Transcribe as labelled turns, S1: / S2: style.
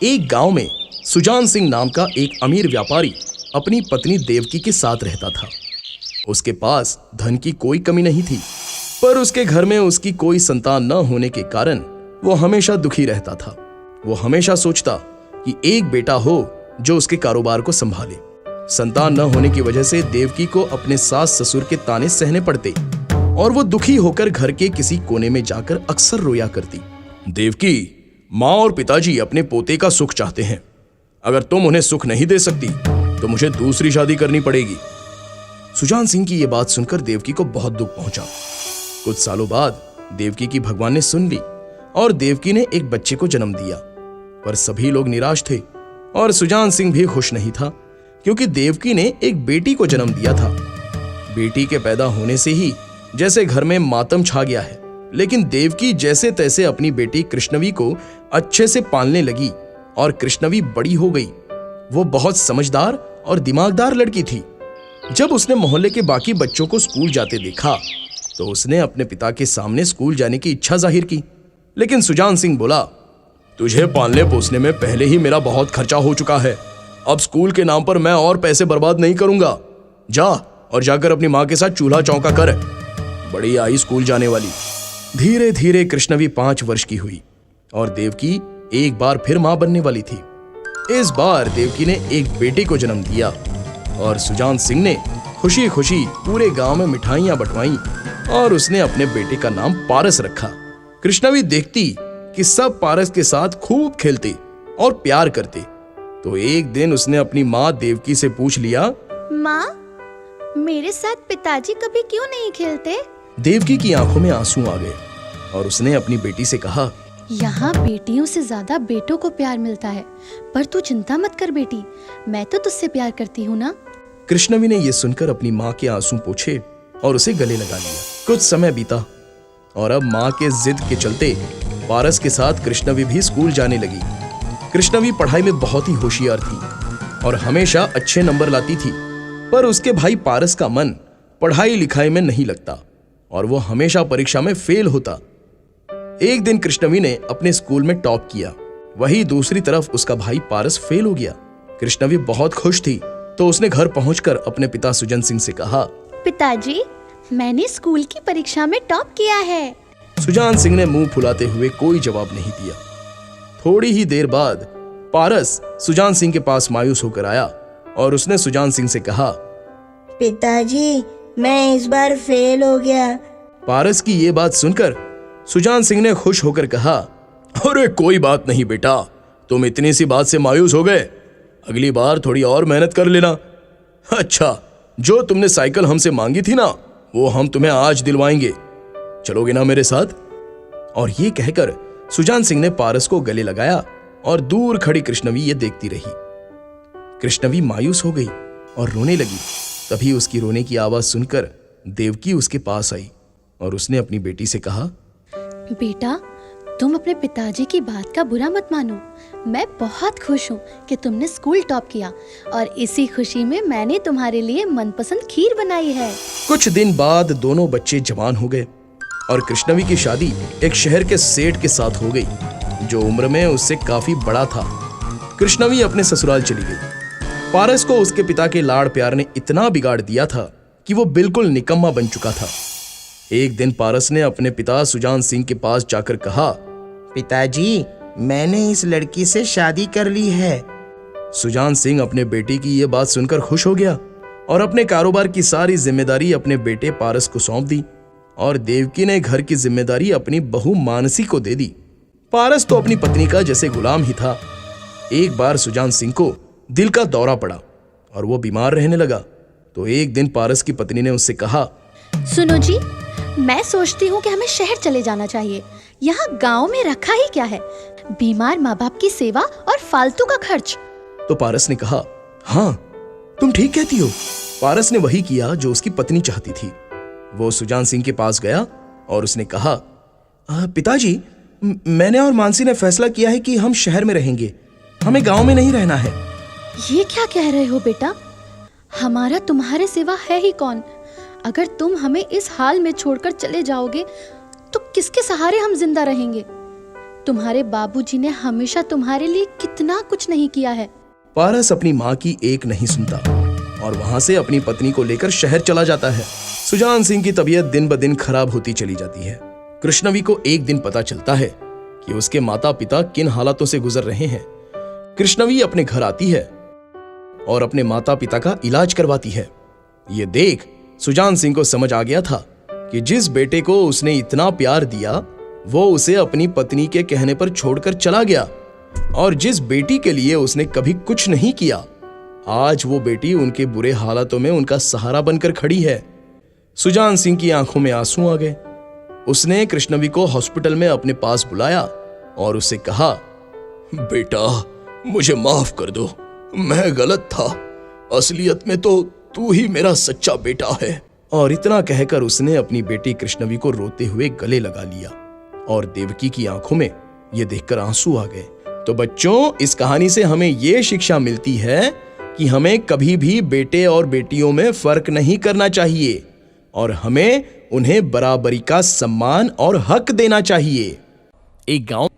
S1: एक गांव में सुजान सिंह नाम का एक अमीर व्यापारी अपनी पत्नी देवकी के साथ रहता था। उसके पास धन की कोई कमी नहीं थी, पर उसके घर में उसकी कोई संतान न होने के कारण वो हमेशा दुखी रहता था। वो हमेशा सोचता कि एक बेटा हो जो उसके कारोबार को संभाले। संतान न होने की वजह से देवकी को अपने सास ससुर के ताने सहने पड़ते और वो दुखी होकर घर के किसी कोने में जाकर अक्सर रोया करती। देवकी, माँ और पिताजी अपने पोते का सुख चाहते हैं। अगर तुम उन्हें सुख नहीं दे सकती तो मुझे दूसरी शादी करनी पड़ेगी। सुजान सिंह की यह बात सुनकर देवकी को बहुत दुख पहुंचा। कुछ सालों बाद देवकी की भगवान ने सुन ली और देवकी ने एक बच्चे को जन्म दिया। पर सभी लोग निराश थे और सुजान सिंह भी खुश नहीं था, क्योंकि देवकी ने एक बेटी को जन्म दिया था। बेटी के पैदा होने से ही जैसे घर में मातम छा गया है, लेकिन देवकी जैसे तैसे अपनी बेटी कृष्णवी को अच्छे से पालने लगी और कृष्णवी बड़ी हो गई। वो बहुत समझदार और दिमागदार लड़की थी। जब उसने मोहल्ले के बाकी बच्चों को स्कूल जाते देखा तो उसने अपने पिता के सामने स्कूल जाने की इच्छा जाहिर की। लेकिन सुजान सिंह बोला, तुझे पालने पोसने में पहले ही मेरा बहुत खर्चा हो चुका है। अब स्कूल के नाम पर मैं और पैसे बर्बाद नहीं करूंगा। जा और जाकर अपनी माँ के साथ चूल्हा चौका कर। बड़ी आई स्कूल जाने वाली। धीरे धीरे कृष्णवी 5 वर्ष की हुई और देवकी एक बार फिर मां बनने वाली थी। इस बार देवकी ने एक बेटे को जन्म दिया और सुजान सिंह ने खुशी खुशी पूरे गांव में मिठाइयां बंटवाई और उसने अपने बेटे का नाम पारस रखा। कृष्णवी देखती कि सब पारस के साथ खूब खेलते और प्यार करते, तो एक दिन उसने अपनी माँ देवकी से पूछ लिया,
S2: माँ, मेरे साथ पिताजी कभी क्यों नहीं खेलते?
S1: देवकी की आंखों में आंसू आ गए और उसने अपनी बेटी से कहा,
S2: यहाँ बेटियों से ज्यादा बेटों को प्यार मिलता है, पर तू चिंता मत कर बेटी, मैं तो तुझसे प्यार करती हूँ ना।
S1: कृष्णवी ने यह सुनकर अपनी माँ के आंसू पोंछे और उसे गले लगा लिया। कुछ समय बीता और अब माँ के जिद के चलते पारस के साथ कृष्णवी भी स्कूल जाने लगी। कृष्णवी पढ़ाई में बहुत ही होशियार थी और हमेशा अच्छे नंबर लाती थी, पर उसके भाई पारस का मन पढ़ाई लिखाई में नहीं लगता और वो हमेशा परीक्षा में फेल होता। एक दिन कृष्णवी ने अपने स्कूल में टॉप किया, वहीं दूसरी तरफ उसका भाई पारस फेल हो गया। कृष्णवी बहुत खुश थी, तो उसने घर पहुंचकर अपने पिता सुजन सिंह से कहा,
S2: पिताजी, मैंने स्कूल की परीक्षा में टॉप किया है।
S1: सुजान सिंह ने मुंह फुलाते हुए कोई जवाब नहीं दिया। थोड़ी ही देर बाद पारस सुजान सिंह के पास मायूस होकर आया और उसने सुजान सिंह से कहा,
S3: पिताजी, मैं इस बार फेल हो गया।
S1: पारस की ये बात सुनकर सुजान सिंह ने खुश होकर कहा, अरे कोई बात नहीं बेटा, तुम इतनी सी बात से मायूस हो गए, अगली बार थोड़ी और मेहनत कर लेना। अच्छा, जो तुमने साइकिल हमसे मांगी थी ना, वो हम तुम्हें आज दिलवाएंगे, चलोगे ना मेरे साथ? और ये कहकर सुजान सिंह ने पारस को गले लगाया और दूर खड़ी कृष्णवी ये देखती रही। कृष्णवी मायूस हो गई और रोने लगी। तभी उसकी रोने की आवाज सुनकर देवकी उसके पास आई और उसने अपनी बेटी से कहा,
S2: बेटा, तुम अपने पिताजी की बात का बुरा मत मानो। मैं बहुत खुश हूँ कि तुमने स्कूल टॉप किया और इसी खुशी में मैंने तुम्हारे लिए मनपसंद खीर बनाई है।
S1: कुछ दिन बाद दोनों बच्चे जवान हो गए और कृष्णवी की शादी एक शहर के सेठ के साथ हो गई, जो उम्र में उससे काफी बड़ा था। कृष्णवी अपने ससुराल चली गई। पारस को उसके पिता के लाड़ प्यार ने इतना बिगाड़ दिया था कि वो बिल्कुल निकम्मा बन चुका था। एक दिन पारस ने अपने पिता सुजान सिंह के पास जाकर कहा,
S4: पिताजी, मैंने इस लड़की से शादी कर ली है।
S1: सुजान सिंह अपने बेटे की यह बात सुनकर खुश हो गया और अपने कारोबार की सारी जिम्मेदारी अपने बेटे पारस को सौंप दी और देवकी ने घर की जिम्मेदारी अपनी बहू मानसी को दे दी। पारस तो अपनी पत्नी का जैसे गुलाम ही था। एक बार सुजान सिंह को दिल का दौरा पड़ा और वो बीमार रहने लगा, तो एक दिन पारस की पत्नी ने उससे कहा,
S2: सुनो जी, मैं सोचती हूँ कि हमें शहर चले जाना चाहिए। यहाँ गांव में रखा ही क्या है, बीमार माँ बाप की सेवा और फालतू का खर्च।
S1: तो पारस ने कहा, हाँ तुम ठीक कहती हो। पारस ने वही किया जो उसकी पत्नी चाहती थी। वो सुजान सिंह के पास गया और उसने कहा, पिताजी, मैंने और मानसी ने फैसला किया है कि हम शहर में रहेंगे, हमें गांव में नहीं रहना है।
S2: ये क्या कह रहे हो बेटा? हमारा तुम्हारे सिवा है ही कौन? अगर तुम हमें इस हाल में छोड़कर चले जाओगे तो किसके सहारे हम जिंदा रहेंगे? तुम्हारे बाबूजी ने हमेशा तुम्हारे लिए कितना कुछ नहीं किया है।
S1: पारस अपनी माँ की एक नहीं सुनता और वहां से अपनी पत्नी को लेकर शहर चला जाता है। सुजान सिंह की तबीयत दिन ब दिन खराब होती चली जाती है। कृष्णवी को एक दिन पता चलता है कि उसके माता पिता किन हालातों से गुजर रहे हैं। कृष्णवी अपने घर आती है और अपने माता पिता का इलाज करवाती है। ये देख सुजान सिंह को समझ आ गया था कि जिस बेटे को उसने इतना प्यार दिया वो उसे अपनी पत्नी के कहने पर छोड़कर चला गया, और जिस बेटी के लिए उसने कभी कुछ नहीं किया, आज वो बेटी उनके बुरे हालातों में उनका सहारा बनकर खड़ी है। सुजान सिंह की आंखों में आंसू आ गए। उसने कृष्णवी को हॉस्पिटल में अपने पास बुलाया और उससे कहा, बेटा मुझे माफ कर दो, मैं गलत था, असलियत में तो तू ही मेरा सच्चा बेटा है। और इतना कहकर उसने अपनी बेटी कृष्णवी को रोते हुए गले लगा लिया और देवकी की आंखों में ये देखकर आंसू आ गए। तो बच्चों, इस कहानी से हमें ये शिक्षा मिलती है कि हमें कभी भी बेटे और बेटियों में फर्क नहीं करना चाहिए और हमें उन्हें बराबरी का सम्मान और हक देना चाहिए। एक गांव